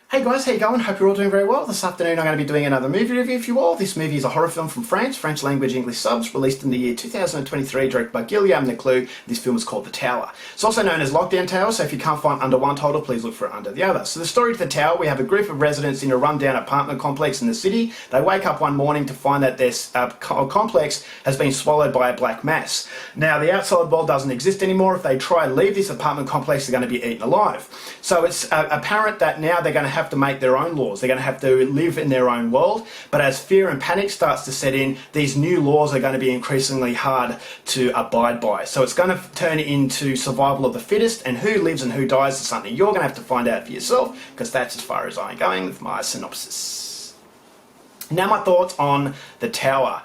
Hey guys, how you going? Hope you're all doing very well. This afternoon I'm going to be doing another movie review for you all. This movie is a horror film from France, French language English subs, released in the year 2023, directed by Guillaume Leclou. This film is called The Tower. It's also known as Lockdown Tower, so if you can't find under one title, please look for it under the other. So the story of The Tower, we have a group of residents in a rundown apartment complex in the city. They wake up one morning to find that this complex has been swallowed by a black mass. Now the outside world doesn't exist anymore. If they try and leave this apartment complex, they're going to be eaten alive. So it's apparent that now they're going to have to make their own laws. They're going to have to live in their own world, but as fear and panic starts to set in, these new laws are going to be increasingly hard to abide by. So it's going to turn into survival of the fittest, and who lives and who dies is something you're going to have to find out for yourself, because that's as far as I'm going with my synopsis. Now my thoughts on The Tower.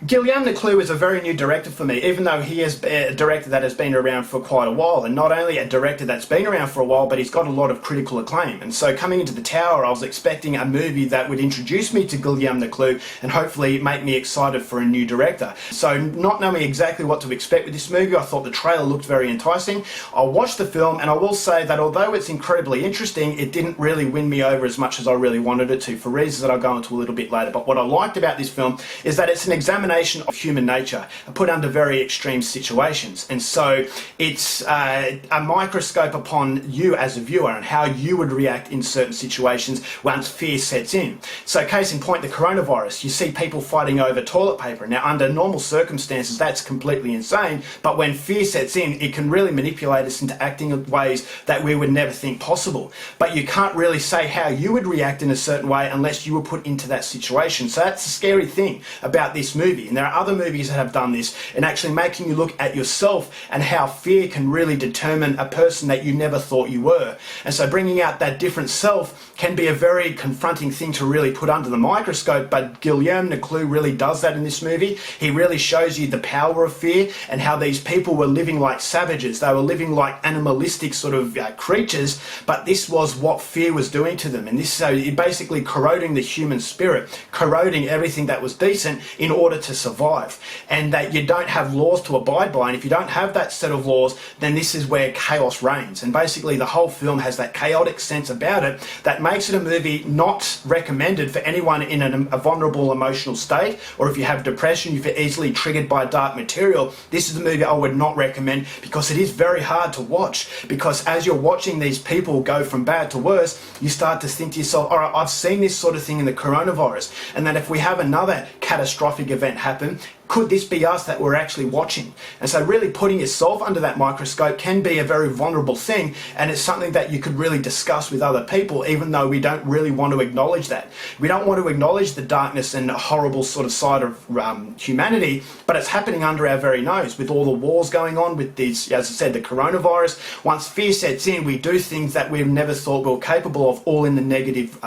Guillaume Leclou is a very new director for me, even though he is a director that has been around for quite a while, and not only a director that's been around for a while, but he's got a lot of critical acclaim. And so coming into The Tower, I was expecting a movie that would introduce me to Guillaume Leclou and hopefully make me excited for a new director. So not knowing exactly what to expect with this movie, I thought the trailer looked very enticing. I watched the film, and I will say that although it's incredibly interesting, it didn't really win me over as much as I really wanted it to, for reasons that I'll go into a little bit later. But what I liked about this film is that it's an examination of human nature put under very extreme situations, and so it's a microscope upon you as a viewer and how you would react in certain situations once fear sets in. So case in point, the coronavirus, you see people fighting over toilet paper. Now under normal circumstances that's completely insane, but when fear sets in, it can really manipulate us into acting in ways that we would never think possible. But you can't really say how you would react in a certain way unless you were put into that situation. So that's the scary thing about this movie. And there are other movies that have done this, and actually making you look at yourself and how fear can really determine a person that you never thought you were. And so bringing out that different self can be a very confronting thing to really put under the microscope, but Guillaume Leclou really does that in this movie. He really shows you the power of fear and how these people were living like savages. They were living like animalistic sort of creatures, but this was what fear was doing to them. And this, so basically corroding the human spirit, corroding everything that was decent in order to survive, and that you don't have laws to abide by. And if you don't have that set of laws, then this is where chaos reigns. And basically the whole film has that chaotic sense about it that makes it a movie not recommended for anyone in a vulnerable emotional state, or if you have depression, if you're easily triggered by dark material. This is a movie I would not recommend, because it is very hard to watch, because as you're watching these people go from bad to worse, you start to think to yourself, all right, I've seen this sort of thing in the coronavirus, and that if we have another catastrophic event happen, could this be us that we're actually watching? And so really putting yourself under that microscope can be a very vulnerable thing, and it's something that you could really discuss with other people, even though we don't really want to acknowledge that. We don't want to acknowledge the darkness and horrible sort of side of humanity, but it's happening under our very nose with all the wars going on, with these, as I said, the coronavirus. Once fear sets in, we do things that we've never thought we were capable of, all in the negative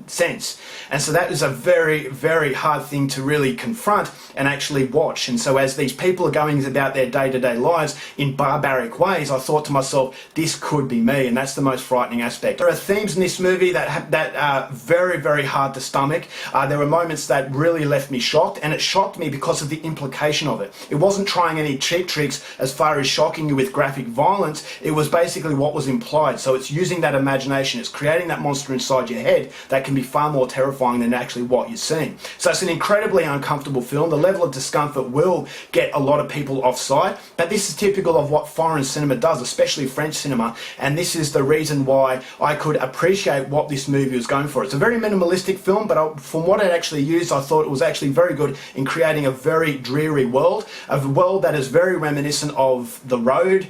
sense. And so that is a very, very hard thing to really confront and actually watch. And so as these people are going about their day-to-day lives in barbaric ways, I thought to myself, this could be me, and that's the most frightening aspect. There are themes in this movie that are very, very hard to stomach. There were moments that really left me shocked, and it shocked me because of the implication of it. It wasn't trying any cheap tricks as far as shocking you with graphic violence. It was basically what was implied. So it's using that imagination, it's creating that monster inside your head that can be far more terrifying than actually what you're seeing. So it's an incredibly uncomfortable film. The level of discomfort will get a lot of people offside, but this is typical of what foreign cinema does, especially French cinema, and this is the reason why I could appreciate what this movie was going for. It's a very minimalistic film, but from what it actually used, I thought it was actually very good in creating a very dreary world, a world that is very reminiscent of The Road,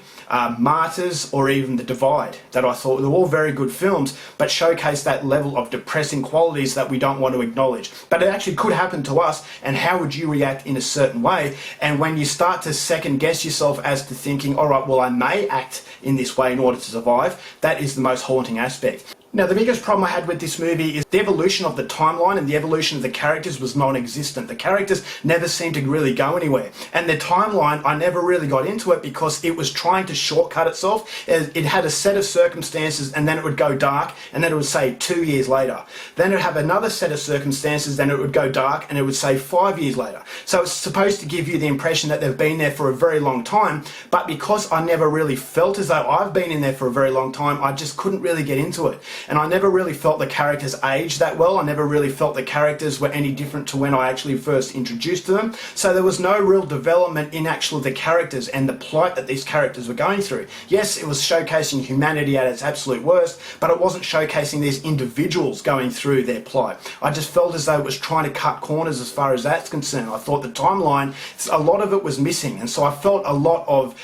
Martyrs, or even The Divide, that I thought were all very good films, but showcase that level of depressing qualities that we don't want to acknowledge. But it actually could happen to us, and how would you react in a certain way? And when you start to second guess yourself as to thinking, all right, well, I may act in this way in order to survive, that is the most haunting aspect. Now, the biggest problem I had with this movie is the evolution of the timeline and the evolution of the characters was non-existent. The characters never seemed to really go anywhere. And the timeline, I never really got into it because it was trying to shortcut itself. It had a set of circumstances, and then it would go dark, and then it would say 2 years later. Then it would have another set of circumstances, then it would go dark, and it would say 5 years later. So it's supposed to give you the impression that they've been there for a very long time, but because I never really felt as though I've been in there for a very long time, I just couldn't really get into it. and I never really felt the characters aged that well. I never really felt the characters were any different to when I actually first introduced to them. So there was no real development in actually the characters and the plight that these characters were going through. Yes, it was showcasing humanity at its absolute worst, but it wasn't showcasing these individuals going through their plight. I just felt as though it was trying to cut corners as far as that's concerned. I thought the timeline, a lot of it was missing, and so I felt a lot of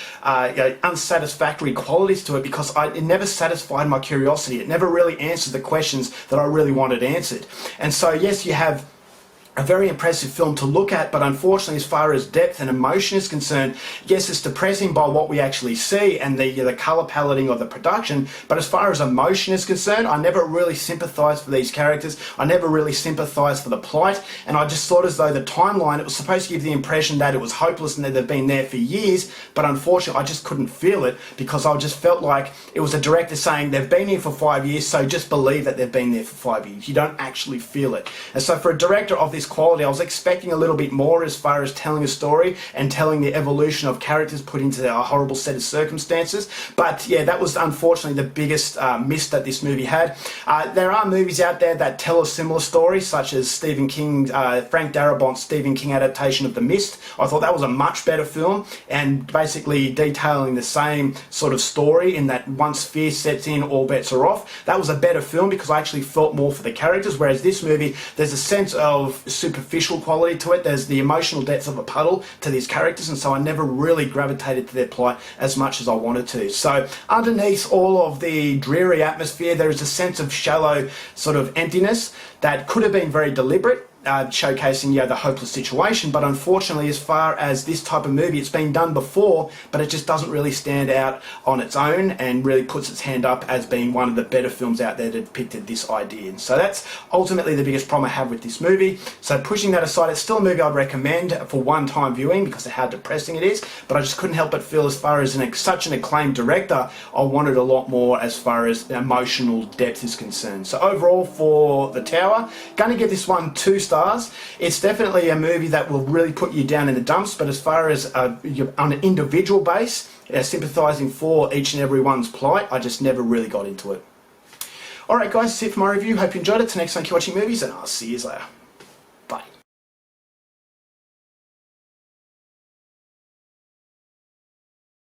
unsatisfactory qualities to it because it never satisfied my curiosity. It never really answered the questions that I really wanted answered. And so yes, you have a very impressive film to look at, but unfortunately, as far as depth and emotion is concerned, yes, it's depressing by what we actually see and the colour paletting of the production, but as far as emotion is concerned, I never really sympathised for these characters. I never really sympathised for the plight, and I just thought as though the timeline, it was supposed to give the impression that it was hopeless and that they've been there for years, but unfortunately, I just couldn't feel it because I just felt like it was a director saying they've been here for 5 years, so just believe that they've been there for 5 years. You don't actually feel it. And so for a director of this quality, I was expecting a little bit more as far as telling a story and telling the evolution of characters put into a horrible set of circumstances. But yeah, that was unfortunately the biggest miss that this movie had. There are movies out there that tell a similar story, such as Stephen King, Frank Darabont's Stephen King adaptation of The Mist. I thought that was a much better film and basically detailing the same sort of story in that once fear sets in, all bets are off. That was a better film because I actually felt more for the characters, whereas this movie, there's a sense of superficial quality to it. There's the emotional depth of a puddle to these characters, and so I never really gravitated to their plight as much as I wanted to. So underneath all of the dreary atmosphere, there is a sense of shallow sort of emptiness that could have been very deliberate, showcasing the hopeless situation, but unfortunately, as far as this type of movie, it's been done before, but it just doesn't really stand out on its own and really puts its hand up as being one of the better films out there that depicted this idea. And so that's ultimately the biggest problem I have with this movie. So pushing that aside, it's still a movie I'd recommend for one-time viewing because of how depressing it is, but I just couldn't help but feel as far as such an acclaimed director, I wanted a lot more as far as emotional depth is concerned. So overall, for The Tower, going to give this one 2 stars. It's definitely a movie that will really put you down in the dumps, but as far as on an individual base, sympathising for each and every one's plight, I just never really got into it. Alright guys, that's it for my review. Hope you enjoyed it. Till next time, keep watching movies, and I'll see you later.